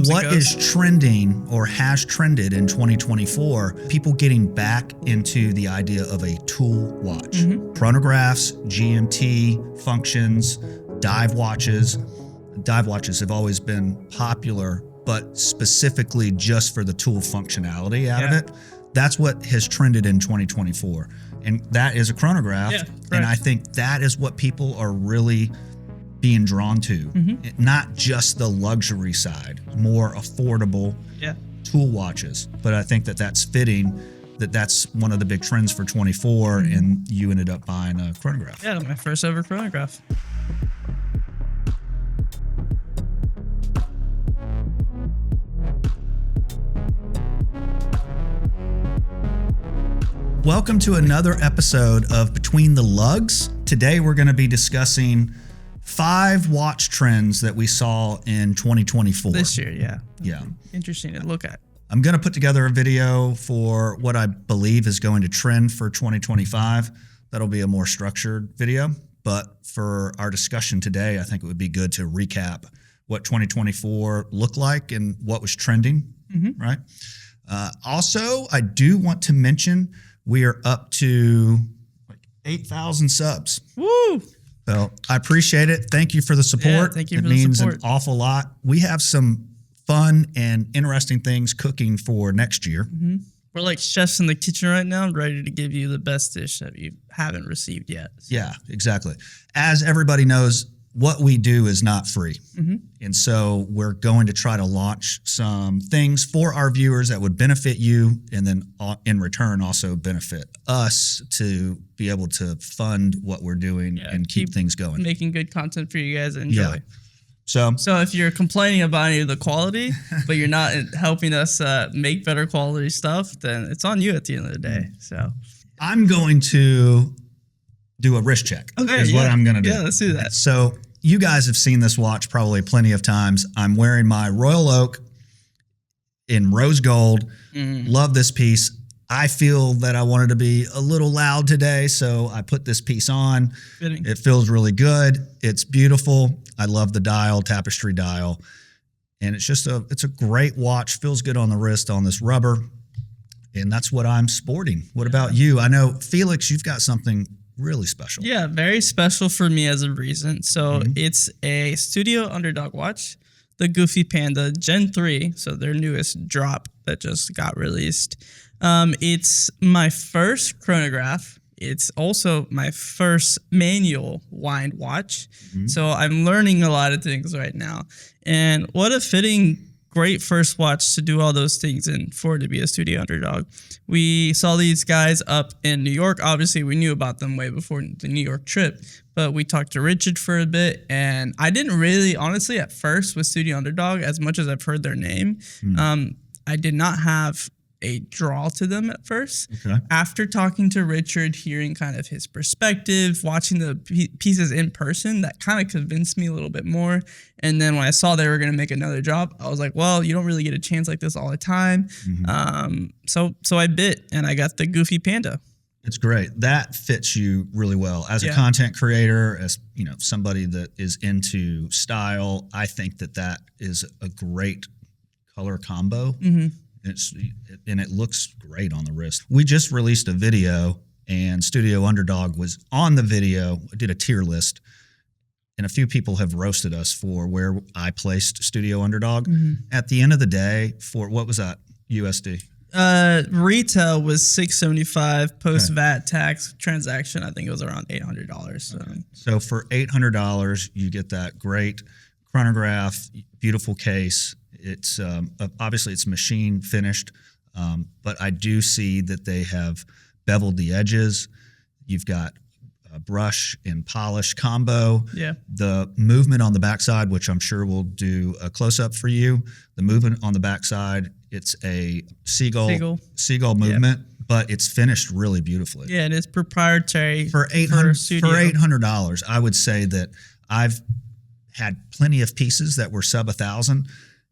what is trending or has trended in 2024, people getting back into the idea of a tool watch. Chronographs, GMT, functions, dive watches. Dive watches have always been popular, but specifically just for the tool functionality out of it. That's what has trended in 2024. And that is a chronograph. And I think that is what people are really being drawn to. Not just the luxury side, more affordable tool watches. But I think that that's fitting, that's one of the big trends for 24, and you ended up buying a chronograph. Yeah, my first ever chronograph. Welcome to another episode of Between the Lugs. Today we're going to be discussing 5 watch trends that we saw in 2024. This year, Yeah. Interesting to look at. I'm going to put together a video for what I believe is going to trend for 2025. That'll be a more structured video. But for our discussion today, I think it would be good to recap what 2024 looked like and what was trending, right? Also, I do want to mention we are up to like 8,000 subs. Woo! So I appreciate it. Thank you for the support. Yeah, thank you for the support. It means an awful lot. We have some fun and interesting things cooking for next year. We're like chefs in the kitchen right now, ready to give you the best dish that you haven't received yet. So. Yeah, exactly. As everybody knows, what we do is not free. And so we're going to try to launch some things for our viewers that would benefit you, and then in return also benefit us to be able to fund what we're doing and keep things going. Making good content for you guys to enjoy. Yeah. So if you're complaining about any of the quality, but you're not helping us make better quality stuff, then it's on you at the end of the day. So I'm going to do a wrist check. Is what I'm going to do. Yeah, let's do that. So you guys have seen this watch probably plenty of times. I'm wearing my Royal Oak in rose gold. Love this piece. I feel that I wanted to be a little loud today, so I put this piece on. Fitting. It feels really good. It's beautiful. I love the dial, tapestry dial. And it's just it's a great watch. Feels good on the wrist on this rubber. And that's what I'm sporting. What about you? I know, Felix, you've got something really special. Yeah, very special for me as a reason. So it's a Studio Underdog watch, the Goofy Panda Gen 3, so their newest drop that just got released. It's my first chronograph. It's also my first manual wind watch. So I'm learning a lot of things right now. And what a fitting great first watch to do all those things and for it to be a Studio Underdog. We saw these guys up in New York. Obviously, we knew about them way before the New York trip, but we talked to Richard for a bit, and I didn't really, honestly, at first with Studio Underdog, as much as I've heard their name, I did not have a draw to them at first. After talking to Richard, hearing kind of his perspective, watching the pieces in person, that kind of convinced me a little bit more. And then when I saw they were going to make another drop, I was like, well, you don't really get a chance like this all the time. So I bit, and I got the Goofy Panda. It's great. That fits you really well as a content creator, as somebody that is into style. I think that is a great color combo. And it looks great on the wrist. We just released a video, and Studio Underdog was on the video. I did a tier list, and a few people have roasted us for where I placed Studio Underdog. At the end of the day, for what was that, USD? Retail was $675, post VAT tax transaction. I think it was around $800. So for $800, you get that great chronograph, beautiful case. It's obviously it's machine finished, but I do see that they have beveled the edges. You've got a brush and polish combo. The movement on the backside, which I'm sure we'll do a close up for you. The movement on the backside, it's a seagull movement, but it's finished really beautifully. Yeah, and it's proprietary for $800. I would say that I've had plenty of pieces that were sub 1,000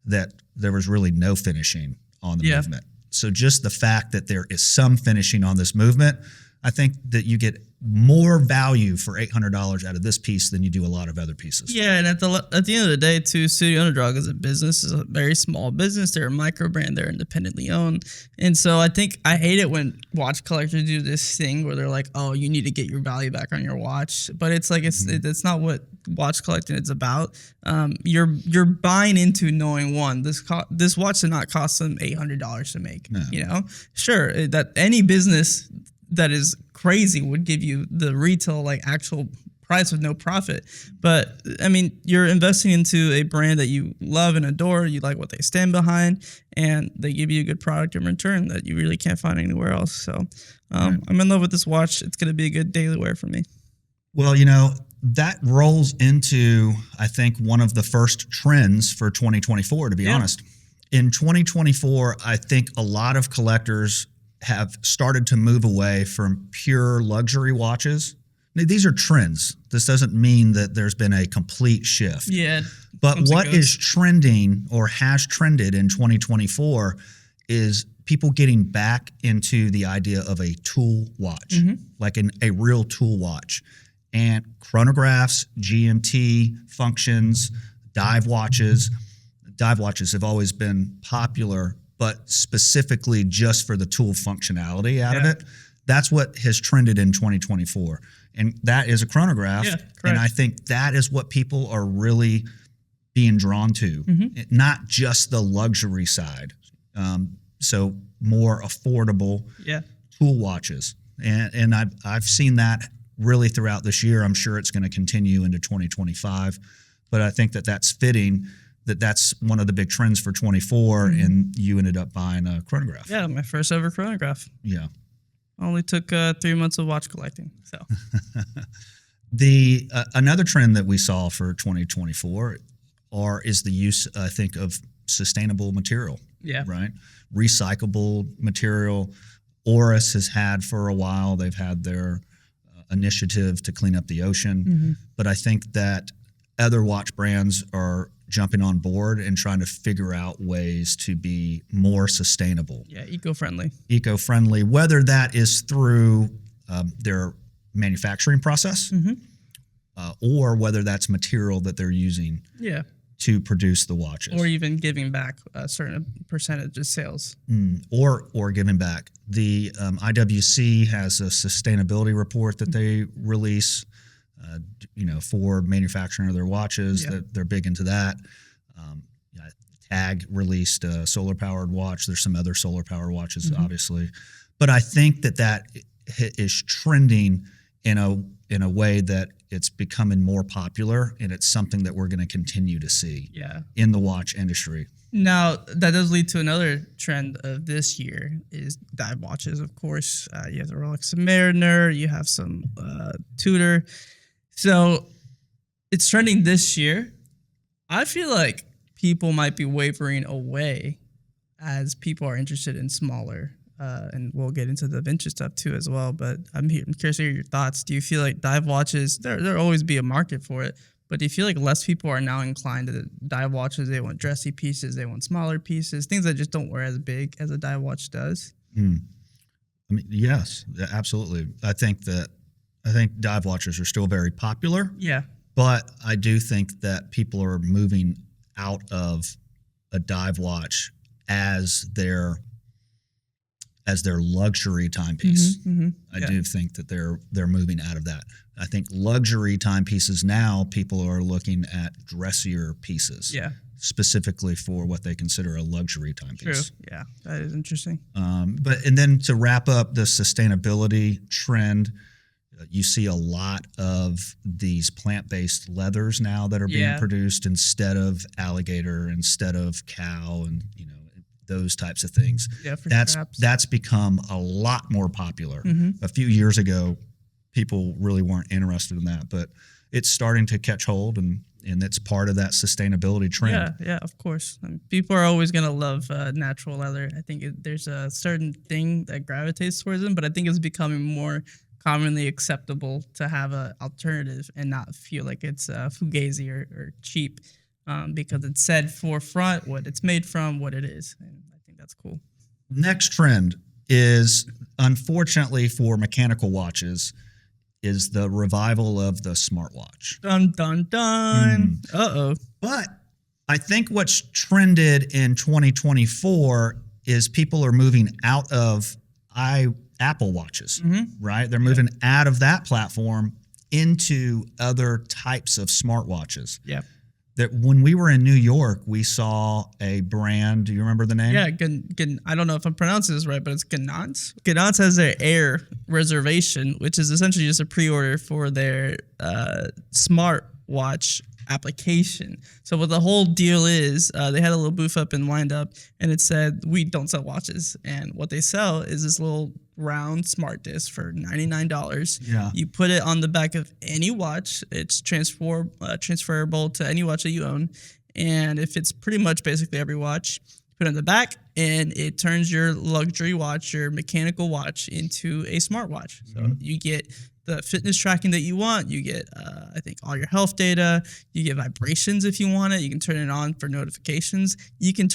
that there was really no finishing on the movement. So just the fact that there is some finishing on this movement, I think that you get more value for $800 out of this piece than you do a lot of other pieces. Yeah, and at the end of the day, too, Studio Underdog is a business, is a very small business. They're a micro brand. They're independently owned, and so I hate it when watch collectors do this thing where they're like, "Oh, you need to get your value back on your watch," but it's like it's not what watch collecting is about. You're buying into knowing this watch did not cost them $800 to make. No. You know, sure that any business that is crazy would give you the retail like actual price with no profit, but I mean you're investing into a brand that you love and adore, you like what they stand behind, and they give you a good product in return that you really can't find anywhere else. So I'm in love with this watch. It's going to be a good daily wear for me. Well, you know, that rolls into, I think, one of the first trends for 2024, to be honest. In 2024, I think a lot of collectors have started to move away from pure luxury watches. These are trends. This doesn't mean that there's been a complete shift. Yeah. But what is trending or has trended in 2024 is people getting back into the idea of a tool watch, like a real tool watch. And chronographs, GMT functions, dive watches. Dive watches have always been popular, but specifically just for the tool functionality out of it. That's what has trended in 2024. And that is a chronograph. Yeah, and I think that is what people are really being drawn to, not just the luxury side. So more affordable tool watches. And I've seen that really throughout this year. I'm sure it's going to continue into 2025. But I think that that's fitting. That's one of the big trends for 24, and you ended up buying a chronograph. Yeah, my first ever chronograph. Yeah. Only took 3 months of watch collecting. So the another trend that we saw for 2024 is the use, I think, of sustainable material. Yeah. Right. Recyclable material. Oris has had for a while. They've had their initiative to clean up the ocean, but I think that other watch brands are jumping on board and trying to figure out ways to be more sustainable. Yeah, eco-friendly. Eco-friendly, whether that is through their manufacturing process or whether that's material that they're using to produce the watches. Or even giving back a certain percentage of sales. Or giving back. The IWC has a sustainability report that they release for manufacturing of their watches. That they're big into that. TAG released a solar-powered watch. There's some other solar-powered watches, obviously. But I think that is trending in a way that it's becoming more popular, and it's something that we're going to continue to see in the watch industry. Now, that does lead to another trend of this year is dive watches, of course. You have the Rolex Submariner. You have some Tudor. So it's trending this year. I feel like people might be wavering away as people are interested in smaller. And we'll get into the vintage stuff too as well. But I'm curious to hear your thoughts. Do you feel like dive watches, there'll always be a market for it, but do you feel like less people are now inclined to dive watches? They want dressy pieces. They want smaller pieces, things that just don't wear as big as a dive watch does. I mean, yes, absolutely. I think dive watches are still very popular. Yeah. But I do think that people are moving out of a dive watch as their luxury timepiece. I do think that they're moving out of that. I think luxury timepieces now, people are looking at dressier pieces. Yeah. Specifically for what they consider a luxury timepiece. True. Yeah, that is interesting. And then to wrap up the sustainability trend, you see a lot of these plant-based leathers now that are being produced instead of alligator, instead of cow, and those types of things. Yeah, for that's become a lot more popular. A few years ago, people really weren't interested in that, but it's starting to catch hold, and it's part of that sustainability trend. Yeah, of course. People are always going to love natural leather. I think there's a certain thing that gravitates towards them, but I think it's becoming more commonly acceptable to have an alternative and not feel like it's fugazi or cheap because it's said forefront, what it's made from, what it is. And I think that's cool. Next trend is, unfortunately for mechanical watches, is the revival of the smartwatch. Dun, dun, dun. Uh-oh. But I think what's trended in 2024 is people are moving out of Apple Watches, right? They're moving out of that platform into other types of smartwatches. Yeah. That when we were in New York, we saw a brand. Do you remember the name? Yeah, I don't know if I'm pronouncing this right, but it's Ganance. Ganance has their Air reservation, which is essentially just a pre-order for their smartwatch application. So what the whole deal is, they had a little booth up and lined up, and it said, "We don't sell watches," and what they sell is this little round smart disc for $99. Yeah. You put it on the back of any watch. It's transferable to any watch that you own, and it fits pretty much basically every watch. Put it on the back, and it turns your luxury watch, your mechanical watch, into a smartwatch. So you get the fitness tracking that you want. You get, I think, all your health data. You get vibrations if you want it. You can turn it on for notifications. You can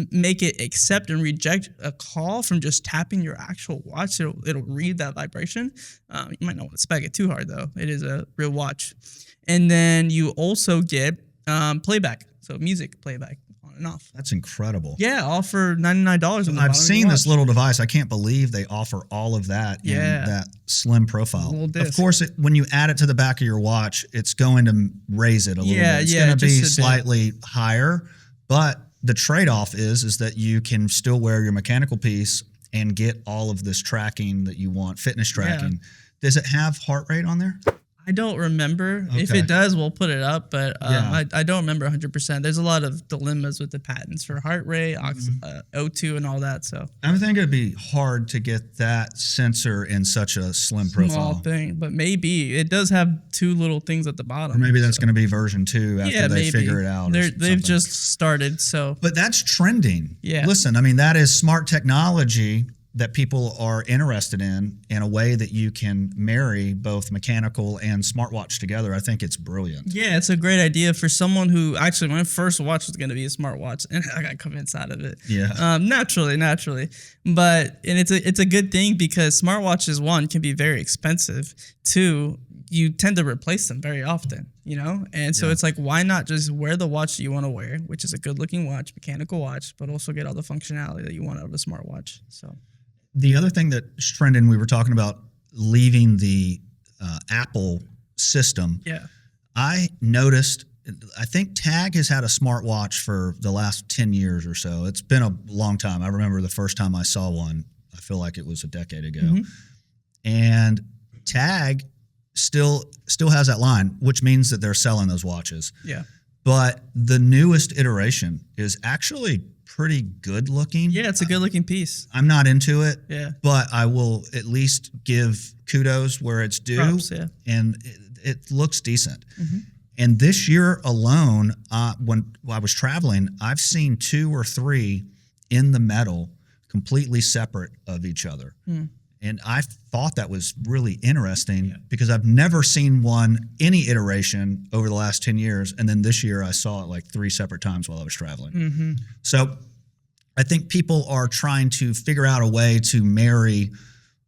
make it accept and reject a call from just tapping your actual watch. It'll read that vibration. You might not want to spec it too hard, though. It is a real watch. And then you also get playback, so music playback. And off. That's incredible. Yeah, all for $99. I've seen this little device. I can't believe they offer all of that in that slim profile. Of course, when you add it to the back of your watch, it's going to raise it a little bit. It's going to be slightly higher, but the trade-off is that you can still wear your mechanical piece and get all of this tracking that you want, fitness tracking. Yeah. Does it have heart rate on there? I don't remember. Okay. If it does, we'll put it up, but I don't remember 100%. There's a lot of dilemmas with the patents for heart rate, O2, and all that. So I think it'd be hard to get that sensor in such a slim profile. Small thing, but maybe it does have two little things at the bottom. Or maybe that's going to be version 2 after they figure it out. They've just started, so. But that's trending. Yeah. Listen, I mean, that is smart technology that people are interested in a way that you can marry both mechanical and smartwatch together. I think it's brilliant. Yeah, it's a great idea for someone who actually, my first watch was going to be a smartwatch, and I got convinced out of it. Yeah. Naturally. But, and it's a good thing because smartwatches, one, can be very expensive. Two, you tend to replace them very often, And so it's like, why not just wear the watch that you want to wear, which is a good looking watch, mechanical watch, but also get all the functionality that you want out of a smartwatch. So. The other thing that's trending, we were talking about leaving the Apple system. Yeah. I noticed, I think TAG has had a smartwatch for the last 10 years or so. It's been a long time. I remember the first time I saw one, I feel like it was a decade ago. And TAG still has that line, which means that they're selling those watches. Yeah. But the newest iteration is actually pretty good looking. Yeah, it's a good looking piece. I'm not into it. Yeah. But I will at least give kudos where it's due. Props, yeah. And it looks decent. And this year alone, when I was traveling, I've seen 2 or 3 in the metal completely separate of each other. And I thought that was really interesting because I've never seen any iteration over the last 10 years. And then this year I saw it like 3 separate times while I was traveling. So I think people are trying to figure out a way to marry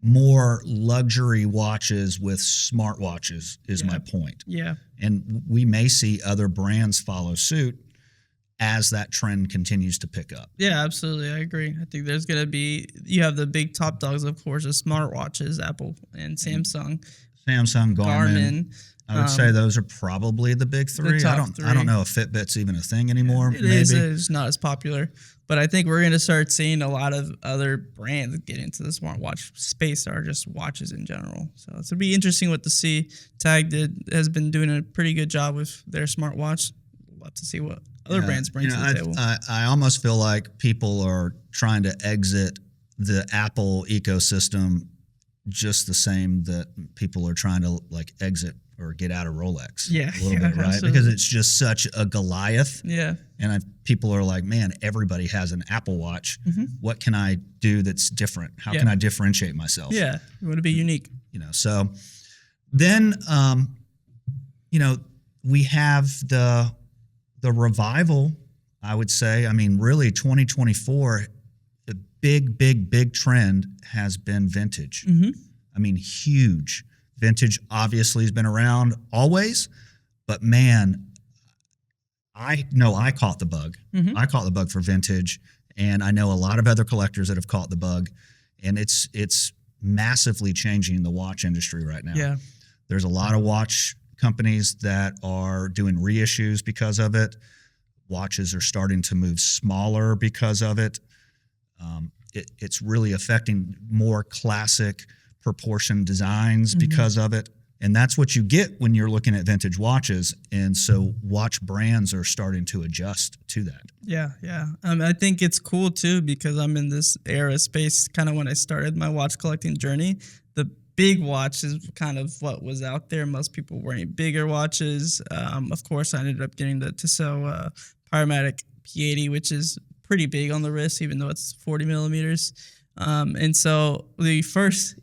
more luxury watches with smartwatches is my point. Yeah. And we may see other brands follow suit as that trend continues to pick up. Yeah, absolutely. I agree. I think there's going to be, you have the big top dogs, of course, of smartwatches, Apple and Samsung. Garmin. I would say those are probably the big 3. The top 3. I don't know if Fitbit's even a thing anymore. It is. It's not as popular. But I think we're going to start seeing a lot of other brands get into the smartwatch space or just watches in general. So it's going to be interesting what to see. TAG has been doing a pretty good job with their smartwatch. We'll have to see what other brands bring to the table. I almost feel like people are trying to exit the Apple ecosystem just the same that people are trying to like exit or get out of Rolex. Yeah. A little bit, right? Absolutely. Because it's just such a Goliath. Yeah. And people are like, man, everybody has an Apple Watch. What can I do that's different? How can I differentiate myself? Yeah. You want to be unique. So then, we have the revival, I would say. I mean, really 2024, the big trend has been vintage. I mean, huge. Vintage obviously has been around always, but man, I know I caught the bug. Mm-hmm. I caught the bug for vintage, and I know a lot of other collectors that have caught the bug, and it's massively changing the watch industry right now. Yeah. There's a lot of watch companies that are doing reissues because of it. Watches are starting to move smaller because of it. It's really affecting more classic proportion designs because of it. And that's what you get when you're looking at vintage watches. And so watch brands are starting to adjust to that. Yeah, yeah. I think it's cool too because I'm in this era space kind of when I started my watch collecting journey. The big watch is kind of what was out there. Most people wearing bigger watches. Of course, I ended up getting the Tissot Pyromatic P80, which is pretty big on the wrist, even though it's 40 millimeters. And so the first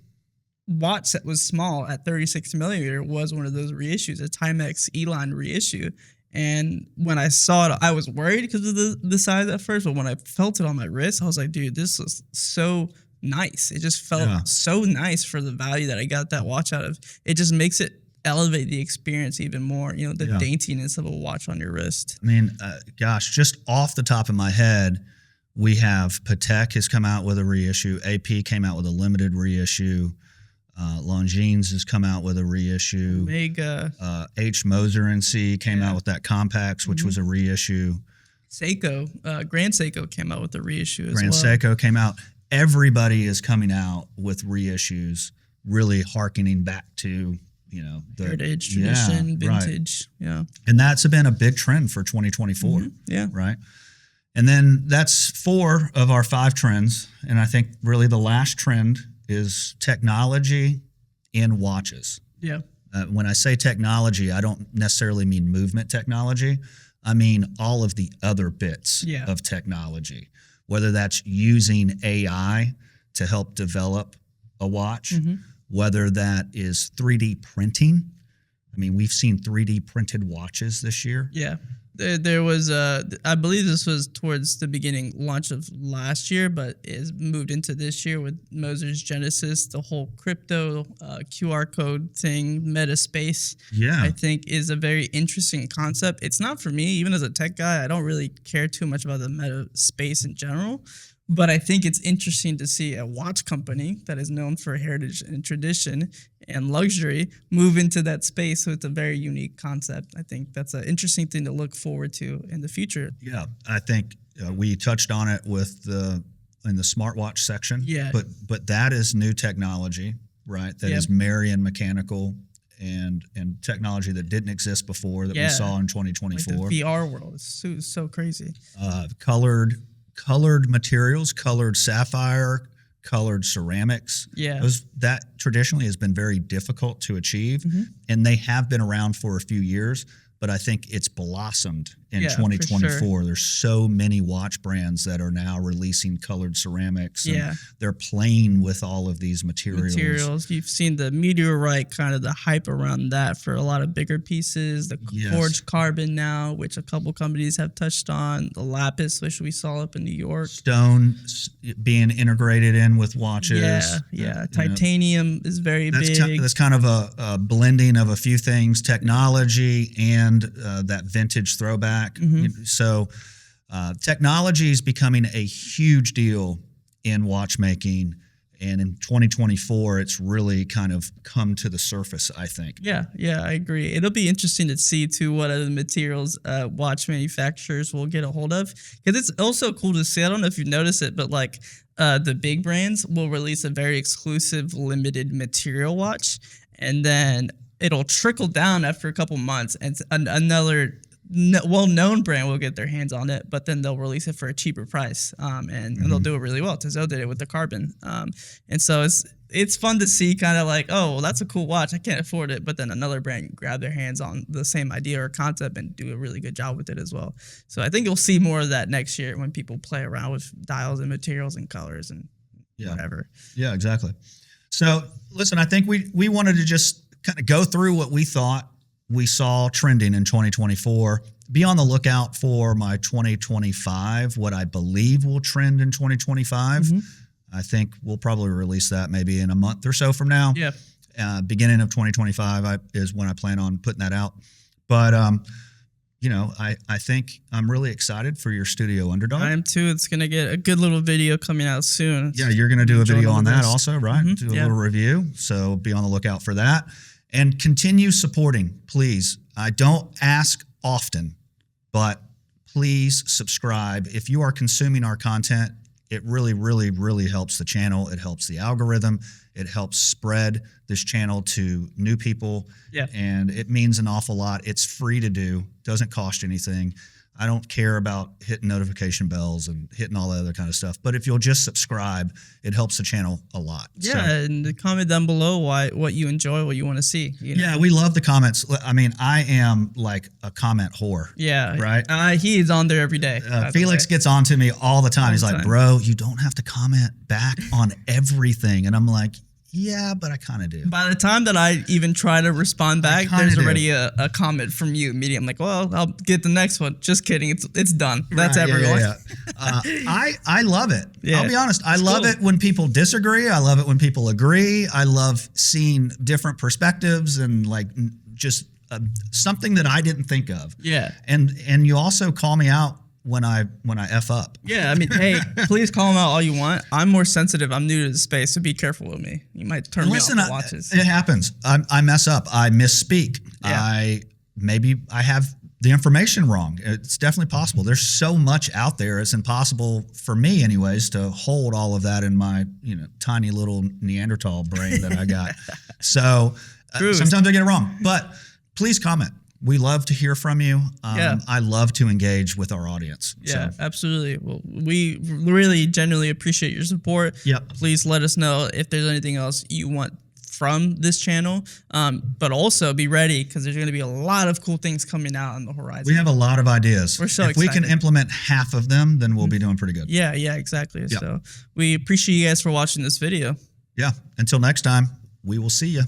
watch that was small at 36 millimeter was one of those reissues, a Timex E-line reissue. And when I saw it, I was worried because of the size at first, but when I felt it on my wrist, I was like, dude, this is so nice. It just felt so nice for the value that I got that watch out of. It just makes it elevate the experience even more, you know, the daintiness of a watch on your wrist. I mean, gosh, just off the top of my head, we have Patek has come out with a reissue. AP came out with a limited reissue. Longines has come out with a reissue. Omega. H. Moser & C came out with that Compax, which was a reissue. Seiko, Grand Seiko came out with a reissue as well. Grand Seiko came out. Everybody is coming out with reissues, really hearkening back to, you know, the heritage, tradition, vintage. Right. Yeah. And that's been a big trend for 2024. Yeah. Right. And then that's 4 of our 5 trends. And I think really the last trend is technology in watches. Yeah. When I say technology, I don't necessarily mean movement technology. I mean all of the other bits of technology, whether that's using AI to help develop a watch, whether that is 3D printing. I mean, we've seen 3D printed watches this year. Yeah. There was, I believe this was towards the beginning launch of last year, but it's moved into this year with Moser's Genesis, the whole crypto QR code thing, meta space. Yeah. I think is a very interesting concept. It's not for me, even as a tech guy, I don't really care too much about the meta space in general. But I think it's interesting to see a watch company that is known for heritage and tradition and luxury move into that space. So it's a very unique concept. I think that's an interesting thing to look forward to in the future. Yeah, I think we touched on it with in the smartwatch section. Yeah. But that is new technology, right? That is marrying mechanical and technology that didn't exist before that we saw in 2024. Like the VR world is so crazy. Colored materials, colored sapphire, colored ceramics. Yeah. That traditionally has been very difficult to achieve, and they have been around for a few years, but I think it's blossomed in 2024. Sure. There's so many watch brands that are now releasing colored ceramics. And they're playing with all of these materials. You've seen the meteorite, kind of the hype around that for a lot of bigger pieces. The forged carbon now, which a couple companies have touched on. The lapis, which we saw up in New York. Stone being integrated in with watches. Yeah. Titanium is very big. That's kind of a blending of a few things, technology and that vintage throwback. So technology is becoming a huge deal in watchmaking, and in 2024 it's really kind of come to the surface, I think. Yeah, I agree. It'll be interesting to see too what other materials watch manufacturers will get a hold of, because it's also cool to see. I don't know if you've noticed it, but like the big brands will release a very exclusive limited material watch, and then it'll trickle down after a couple months, and another well-known brand will get their hands on it, but then they'll release it for a cheaper price, and they'll do it really well. Tissot did it with the carbon, and so it's fun to see, kind of like, oh, well, that's a cool watch, I can't afford it, but then another brand grab their hands on the same idea or concept and do a really good job with it as well. So I think you'll see more of that next year when people play around with dials and materials and colors and whatever. Yeah, exactly. So listen, I think we wanted to just kind of go through what we thought we saw trending in 2024. Be on the lookout for my 2025, what I believe will trend in 2025. I think we'll probably release that maybe in a month or so from now. Yeah. Beginning of 2025 is when I plan on putting that out. But you know, I think I'm really excited for your Studio Underdog. I am too. It's going to get a good little video coming out soon. Yeah, you're going to do a video on that also, right? Mm-hmm. Do a little review. So be on the lookout for that. And continue supporting, please. I don't ask often, but please subscribe. If you are consuming our content, it really, really, really helps the channel. It helps the algorithm. It helps spread this channel to new people. Yeah. And it means an awful lot. It's free to do. Doesn't cost anything. I don't care about hitting notification bells and hitting all that other kind of stuff. But if you'll just subscribe, it helps the channel a lot. Yeah, so, and comment down below what you enjoy, what you want to see. You know? Yeah, we love the comments. I mean, I am like a comment whore. Yeah. Right? He's on there every day. Felix gets on to me all the time. He's like, bro, you don't have to comment back on everything. And I'm like, yeah, but I kind of do. By the time that I even try to respond back, there's already a comment from you immediately. I'm like, well, I'll get the next one. Just kidding. It's done. That's everyone. Yeah. I love it. Yeah, I'll be honest. I love it when people disagree. I love it when people agree. I love seeing different perspectives and like just something that I didn't think of. Yeah. And you also call me out when I F up. Yeah, I mean, hey, please call them out all you want. I'm more sensitive. I'm new to the space, so be careful with me. You might turn me off the watches. It happens. I mess up. I misspeak. Yeah. Maybe I have the information wrong. It's definitely possible. There's so much out there. It's impossible for me, anyways, to hold all of that in my tiny little Neanderthal brain that I got. So sometimes I get it wrong. But please comment. We love to hear from you. I love to engage with our audience. Yeah, absolutely. Well, we really genuinely appreciate your support. Yep. Please let us know if there's anything else you want from this channel. But also be ready because there's going to be a lot of cool things coming out on the horizon. We have a lot of ideas. We're so excited. If we can implement half of them, then we'll be doing pretty good. Yeah, exactly. Yep. So we appreciate you guys for watching this video. Yeah. Until next time, we will see you.